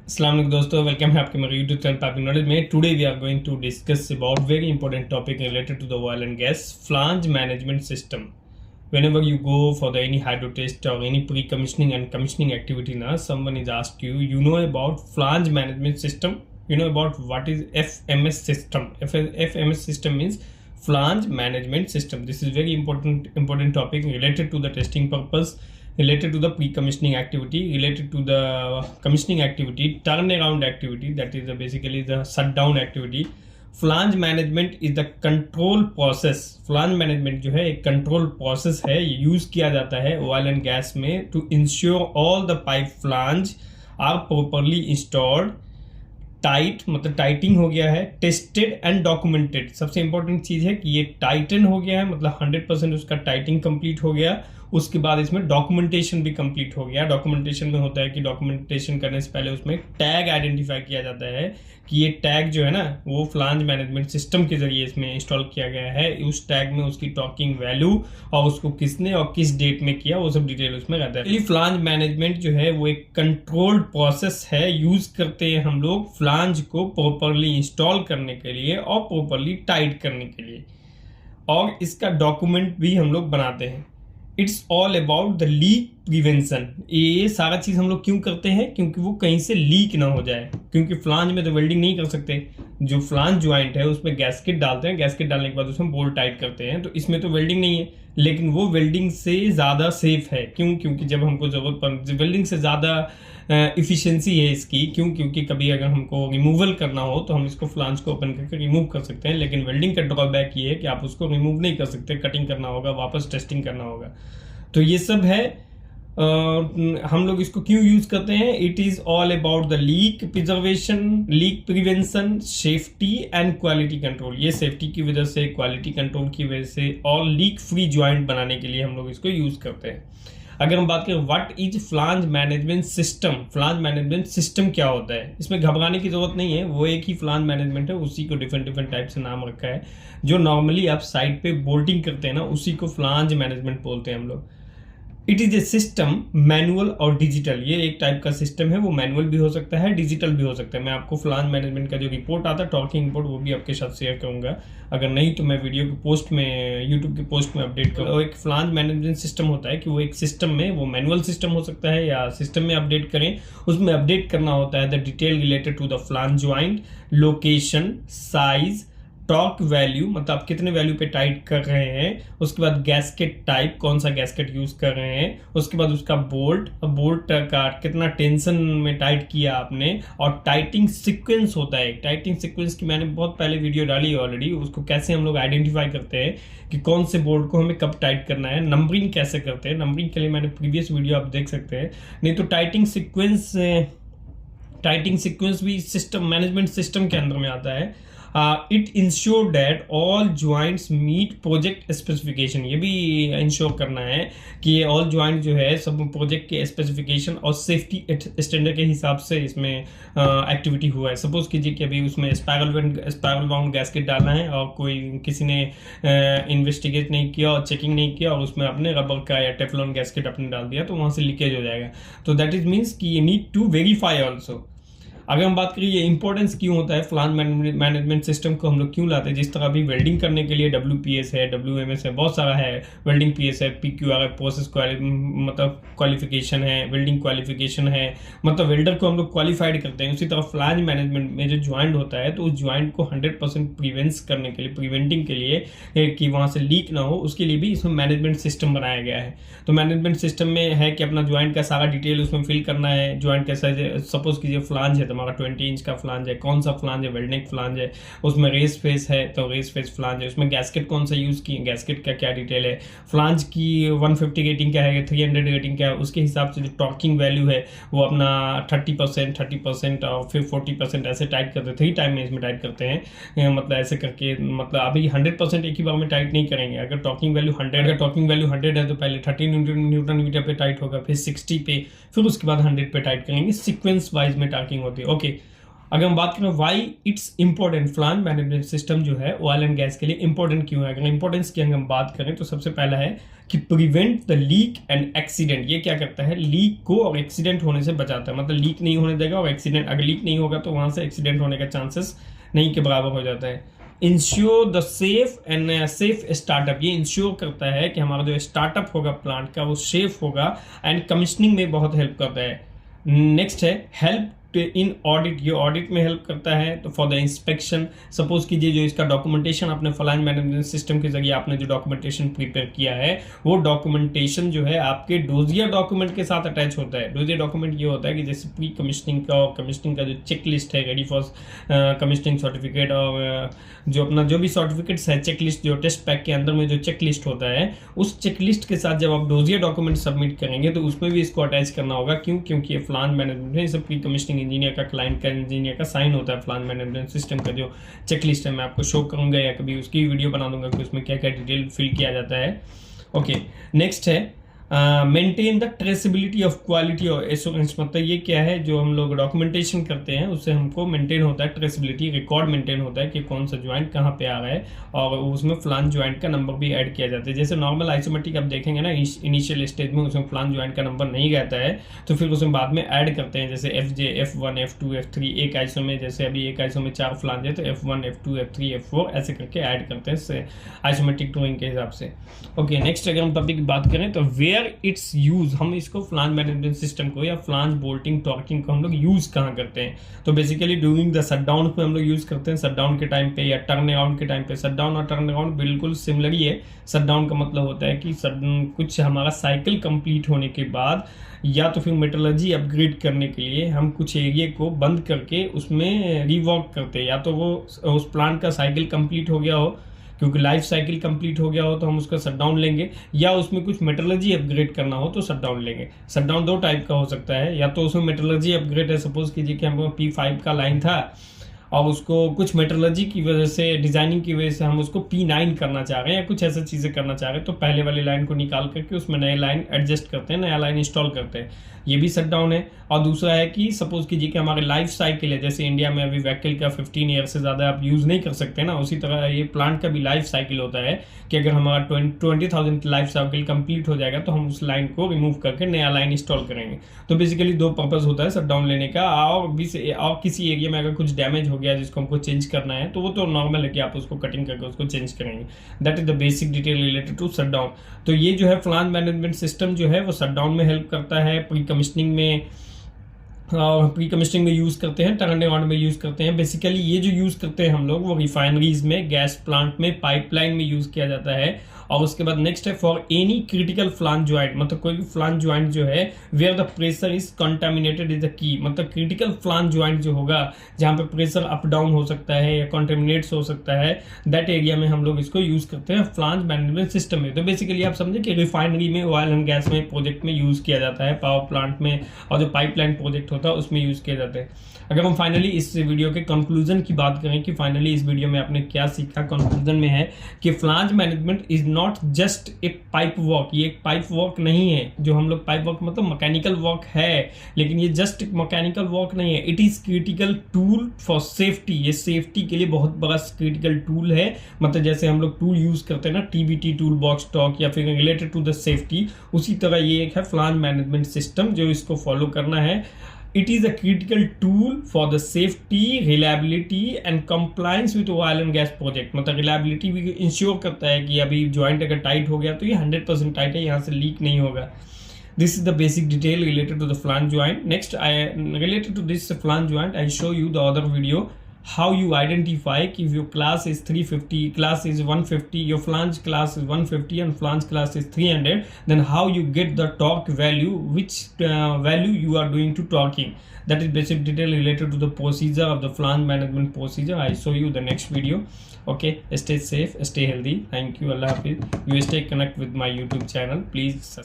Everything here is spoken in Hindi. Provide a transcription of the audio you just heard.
अस्सलाम वालेकुम दोस्तों, वेलकम है आपके मेरे यूट्यूब चैनल पाइपिंग नॉलेज में। Today we are going to discuss about very important topic related to the oil and gas flange management system. Whenever you go for the any hydro test or any pre-commissioning and commissioning activity, now someone is asked you know about flange management system, you know about what is FMS system. FMS system means flange management system. This is very important topic related to the testing purpose, related to the pre-commissioning activity, related to the commissioning activity, turnaround activity, that is basically the shutdown activity. Flange management is the control process. Flange management जो है एक कंट्रोल प्रोसेस है, यूज किया जाता है ऑयल एंड गैस में to ensure all the pipe flange are properly installed, tight मतलब टाइटिंग हो गया है, टेस्टेड एंड डॉक्यूमेंटेड. सबसे इंपॉर्टेंट चीज़ है कि ये टाइटन हो गया है, मतलब 100% उसका टाइटिंग कंप्लीट हो गया. उसके बाद इसमें डॉक्यूमेंटेशन भी कंप्लीट हो गया. डॉक्यूमेंटेशन में होता है कि डॉक्यूमेंटेशन करने से पहले उसमें टैग आइडेंटिफाई किया जाता है कि ये टैग जो है ना वो फ्लांज मैनेजमेंट सिस्टम के जरिए इसमें इंस्टॉल किया गया है. उस टैग में उसकी टॉकिंग वैल्यू और उसको किसने और किस डेट में किया वो सब डिटेल उसमें रहता है. फ्लांज मैनेजमेंट जो है वो एक कंट्रोल्ड प्रोसेस है. यूज करते हैं हम लोग फ्लांज को प्रॉपरली इंस्टॉल करने के लिए और प्रॉपरली टाइट करने के लिए, और इसका डॉक्यूमेंट भी हम लोग बनाते हैं. It's all about the leak prevention. ये सारा चीज़ हम लोग क्यों करते हैं? क्योंकि वो कहीं से लीक ना हो जाए. क्योंकि फ्लांज में तो वेल्डिंग नहीं कर सकते. जो फ्लांज ज्वाइंट है उसमें गैस्केट डालते हैं, गैस्केट डालने के बाद उसमें बोल्ट टाइट करते हैं, तो इसमें तो वेल्डिंग नहीं है, लेकिन वो वेल्डिंग से ज़्यादा सेफ है. क्यों? क्योंकि जब हमको ज़रूरत पड़ वेल्डिंग से ज़्यादा इफ़िशियंसी है इसकी. क्यों? क्योंकि कभी अगर हमको रिमूवल करना हो तो हम इसको फ्लांज को ओपन करके रिमूव कर सकते हैं, लेकिन वेल्डिंग का ड्रॉबैक ये है कि आप उसको रिमूव नहीं कर सकते. कटिंग करना होगा, वापस टेस्टिंग करना होगा. तो ये सब है. हम लोग इसको क्यों यूज करते हैं? It is all about the leak preservation, leak prevention, safety and quality control. ये सेफ्टी की वजह से, क्वालिटी कंट्रोल की वजह से और लीक फ्री ज्वाइंट बनाने के लिए हम लोग इसको यूज करते हैं. अगर हम बात करें what is flange management system, flange management system क्या होता है, इसमें घबराने की जरूरत नहीं है. वो एक ही फ्लांज मैनेजमेंट है, उसी को डिफरेंट टाइप से नाम रखा है. जो नॉर्मली आप साइड पे बोल्टिंग करते हैं ना, उसी को फ्लांज मैनेजमेंट बोलते हैं हम लोग. It is a system, manual और डिजिटल. ये एक टाइप का सिस्टम है, वो मैनुअल भी हो सकता है, डिजिटल भी हो सकता है. मैं आपको फ्लांज मैनेजमेंट का जो रिपोर्ट आता है, टॉकिंग रिपोर्ट, वो भी आपके साथ शेयर करूंगा. अगर नहीं तो मैं वीडियो की पोस्ट में, यूट्यूब की पोस्ट में अपडेट करूँगा. एक फ्लांज मैनेजमेंट सिस्टम होता है कि वो एक सिस्टम में, वो मैनुअल सिस्टम हो सकता है या सिस्टम में अपडेट करें. उसमें अपडेट करना होता है the detail related to the flange joint, location, size, torque value, मतलब आप कितने वैल्यू पे टाइट कर रहे हैं. उसके बाद गैस्केट टाइप, कौन सा गैस्केट यूज कर रहे हैं. उसके बाद उसका बोल्ट का कितना टेंशन में टाइट किया आपने. और टाइटिंग सीक्वेंस होता है. टाइटिंग सीक्वेंस की मैंने बहुत पहले वीडियो डाली है ऑलरेडी. उसको कैसे हम लोग आइडेंटिफाई करते हैं कि कौन से बोल्ट को हमें कब टाइट करना है. नंबरिंग कैसे करते हैं, नंबरिंग के लिए मैंने प्रीवियस वीडियो आप देख सकते हैं. नहीं तो टाइटिंग सीक्वेंस भी सिस्टम मैनेजमेंट सिस्टम के अंदर में आता है. It ensure that all joints meet project specification. ये भी इंश्योर करना है कि ऑल ज्वाइंट जो है सब प्रोजेक्ट के स्पेसिफिकेशन और सेफ्टी स्टैंडर्ड के हिसाब से इसमें एक्टिविटी हुआ है. सपोज कीजिए कि अभी उसमें स्पाइरल वाउंड गैस्केट डालना है और कोई किसी ने इन्वेस्टिगेट नहीं किया और चेकिंग नहीं किया और उसमें अपने रबर का या टेफलॉन गैस्केट अपने डाल दिया, तो वहाँ से लीकेज हो जाएगा. तो दैट इज मीन्स कि you need to verify also. अगर हम बात करें ये इंपॉर्टेंस क्यों होता है, फ्लांज मैनेजमेंट सिस्टम को हम लोग क्यों लाते हैं. जिस तरह अभी वेल्डिंग करने के लिए WPS है, WMS है, बहुत सारा है. वेल्डिंग PS है, PQR, प्रोसेस मतलब क्वालिफिकेशन है, वेल्डिंग क्वालिफिकेशन है, मतलब वेल्डर को हम लोग क्वालिफाइड करते हैं. उसी तरह फ्लांज मैनेजमेंट में जो ज्वाइंट होता है, तो उस ज्वाइंट को 100% प्रिवेंस करने के लिए, प्रिवेंटिंग के लिए कि वहाँ से लीक ना हो, उसके लिए भी इसमें मैनेजमेंट सिस्टम बनाया गया है. तो मैनेजमेंट सिस्टम में है कि अपना ज्वाइंट का सारा डिटेल उसमें फिल करना है. ज्वाइंट कैसा है, सपोज कीजिए फ्लांज है, हमारा 20 इंच का फ्लांज है. कौन सा फ्लांज है? वेल्डनेक फ्लांज है. उसमें रेस फेस है तो रेस फेस फ्लांज है. उसमें गैस्केट कौन सा यूज की, गैस्केट का क्या डिटेल है. फ्लांज की 150 रेटिंग क्या है, 300 रेटिंग क्या है, उसके हिसाब से जो टॉर्किंग वैल्यू है वो अपना 30% और फिर 40% ऐसे टाइट करते हैं. 3 टाइम में इसमें टाइट करते हैं. मतलब ऐसे करके, मतलब अभी 100% एक ही बार में टाइट नहीं करेंगे. अगर टॉर्किंग वैल्यू 100 है तो पहले 30 न्यूटन मीटर पे टाइट होगा, फिर 60 पे, फिर उसके बाद 100 पे टाइट करेंगे. सीक्वेंस वाइज में टार्किंग होती है. ओके, अगर हम बात करें why it's important, flange management system जो है ऑयल एंड गैस के लिए इंपॉर्टेंट क्यों है। अगर इंपॉर्टेंस की अगर हम बात करें तो सबसे पहला है कि prevent the leak and accident. ये क्या करता है, लीक को और एक्सीडेंट होने से बचाता है, मतलब लीक नहीं होने देगा और एक्सीडेंट, अगर लीक नहीं होगा तो वहां से एक्सीडेंट होने का चांसेस नहीं के बराबर हो जाता है। इंश्योर द सेफ स्टार्टअप, ये इंश्योर करता है कि हमारा जो स्टार्टअप होगा प्लांट का वो सेफ होगा एंड कमीशनिंग में बहुत हेल्प करता है। नेक्स्ट है हेल्प इन ऑडिट, ये ऑडिट में हेल्प करता है। तो फॉर द इंस्पेक्शन, सपोज कीजिए जो इसका डॉक्यूमेंटेशन आपने फ्लांज मैनेजमेंट सिस्टम के जरिए आपने जो डॉक्यूमेंटेशन प्रिपेयर किया है वो डॉक्यूमेंटेशन जो है आपके डोजियर डॉक्यूमेंट के साथ अटैच होता है। डोजियर डॉक्यूमेंट ये होता है कि जैसे प्री कमीशनिंग का और कमीशनिंग का जो चेक लिस्ट है, रेडी फॉर कमीशनिंग सर्टिफिकेट, और जो अपना जो भी सर्टिफिकेट्स है, चेक लिस्ट जो टेस्ट पैक के अंदर में जो चेक लिस्ट होता है, उस चेक लिस्ट के साथ जब आप डोजियर डॉक्यूमेंट सबमिट करेंगे तो उसमें भी इसको अटैच करना होगा। क्यों? क्योंकि ये फ्लांज मैनेजमेंट है, इसे प्री कमीशनिंग इंजीनियर का, क्लाइंट का, इंजीनियर का साइन होता है फ्लांज मैनेजमेंट सिस्टम का जो चेकलिस्ट है। मैं आपको शो करूंगा या कभी उसकी वीडियो बना दूंगा कि उसमें क्या क्या डिटेल फिल किया जाता है। ओके, नेक्स्ट है maintain the traceability of quality और एश्योरेंस। मतलब ये क्या है, जो हम लोग डॉक्यूमेंटेशन करते हैं उससे हमको मेंटेन होता है ट्रेसेबिलिटी, रिकॉर्ड मेंटेन होता है कि कौन सा ज्वाइंट कहाँ पे आ रहा है, और उसमें फ्लांज ज्वाइंट का नंबर भी ऐड किया जाता है। जैसे नॉर्मल आइसोमेट्रिक आप देखेंगे ना, इनिशियल स्टेज में उसमें फ्लांज ज्वाइंट का नंबर नहीं रहता है, तो फिर उसमें बाद में ऐड करते हैं, जैसे FJ, F1, F2, F3। एक आइसो में, जैसे अभी एक आइसो में 4 फ्लांज है तो F1, F2, F3, F4 ऐसे करके ऐड करते हैं आइसोमेट्रिक ड्राइंग के हिसाब से। ओके, नेक्स्ट अगर हम टॉपिक की बात करें तो वेयर इट्स यूज, हम इसको फ्लांज मैनेजमेंट सिस्टम को या फ्लांज बोल्टिंग टॉर्किंग को हम लोग यूज कहाँ करते हैं, तो बेसिकली ड्यूरिंग द शटडाउन पे हम लोग यूज करते हैं, शटडाउन के टाइम पे या टर्न अराउंड के टाइम पे। शटडाउन और टर्न अराउंड बिल्कुल सिमिलर ही है। शटडाउन का मतलब होता है कि कुछ हमारा साइकिल कंप्लीट होने के बाद या तो फिर मेटलर्जी अपग्रेड करने के लिए हम कुछ एरिया को बंद करके उसमें रिवर्क करते हैं, या तो वो उस प्लांट का साइकिल कंप्लीट हो गया हो, क्योंकि लाइफ साइकिल कंप्लीट हो गया हो तो हम उसका शटडाउन लेंगे, या उसमें कुछ मेटलर्जी अपग्रेड करना हो तो शटडाउन लेंगे। शटडाउन 2 टाइप का हो सकता है, या तो उसमें मेटलर्जी अपग्रेड है, सपोज कीजिए कि हमको P5 का लाइन था और उसको कुछ मेटलर्जी की वजह से, डिजाइनिंग की वजह से हम उसको P9 करना चाह रहे हैं या कुछ ऐसा चीज़ें करना चाह रहे हैं, तो पहले वाली लाइन को निकाल करके उसमें नए लाइन एडजस्ट करते हैं, नया लाइन इंस्टॉल करते हैं, ये भी शटडाउन है। और दूसरा है कि सपोज कीजिए कि हमारे लाइफ साइकिल है, जैसे इंडिया में अभी व्हीकल का 15 ईयर से ज़्यादा आप यूज़ नहीं कर सकते ना, उसी तरह ये प्लांट का भी लाइफ साइकिल होता है कि अगर हमारा 20,000 लाइफ साइकिल कंप्लीट हो जाएगा तो हम उस लाइन को रिमूव करके नया लाइन इंस्टॉल करेंगे। तो बेसिकली 2 पर्पज़ होता है शटडाउन लेने का, और किसी एरिया में अगर कुछ डैमेज हो गया जिसको हमको चेंज करना है तो वो तो नॉर्मल है कि आप उसको कटिंग करके उसको चेंज करेंगे। That is the basic detail related to shutdown. तो ये जो है फ्लांज मैनेजमेंट सिस्टम जो है वो शटडाउन में हेल्प करता है, प्री कमीशनिंग में यूज़ करते हैं, टर्न अराउंड में यूज़ करते हैं। बेसिकली ये जो यूज़ करते हैं हम लोग वो रिफाइनरीज में, गैस प्लांट में, पाइपलाइन में यूज़ किया जाता है। और उसके बाद नेक्स्ट है for any critical flange joint, मतलब कोई भी फ्लांज ज्वाइंट जो है where the pressure is contaminated is the key, मतलब क्रिटिकल फ्लांज ज्वाइंट जो होगा जहाँ पे प्रेशर अप डाउन हो सकता है या कॉन्टेमिनेट्स हो सकता है, दैट एरिया में हम लोग इसको यूज़ करते हैं फ्लांज मैनेजमेंट सिस्टम में। तो बेसिकली आप समझे कि रिफाइनरी में, ऑयल एंड गैस में प्रोजेक्ट में यूज़ किया जाता है, पावर प्लांट में, और जो पाइपलाइन प्रोजेक्ट होता है उसमें यूज़ किया जाता है। अगर हम फाइनली इस वीडियो के कंक्लूजन की बात करें कि फाइनली इस वीडियो में आपने क्या सीखा, कंक्लूजन में है कि flange management is not just एक पाइप वर्क, ये एक पाइप वर्क नहीं है। जो हम लोग पाइप वर्क मतलब मैकेनिकल वर्क है, लेकिन ये जस्ट एक मैकेनिकल वर्क नहीं है, it is critical tool for safety. ये सेफ्टी के लिए बहुत बड़ा क्रिटिकल टूल है। मतलब जैसे हम लोग टूल यूज करते हैं ना, TBT टूल बॉक्स टॉक या फिर रिलेटेड टू द सेफ्टी, उसी तरह ये एक है फ्लांज मैनेजमेंट सिस्टम जो इसको फॉलो करना है। It is a critical tool for the safety, reliability and compliance with oil and gas project। मतलब reliability भी इंश्योर करता है कि अभी ज्वाइंट अगर टाइट हो गया तो ये 100% टाइट है, यहाँ से लीक नहीं होगा। This is the basic detail related to the flange joint. Next, related to this flange joint, I show you the other video how you identify if your class is 350, class is 150, your flange class is 150 and flange class is 300, then how you get the torque value, which value you are doing to torquing. That is basic detail related to the procedure of the flange management procedure. I show you the next video. Okay, stay safe, stay healthy. Thank you. Allah Hafiz. You stay connect with my YouTube channel, please.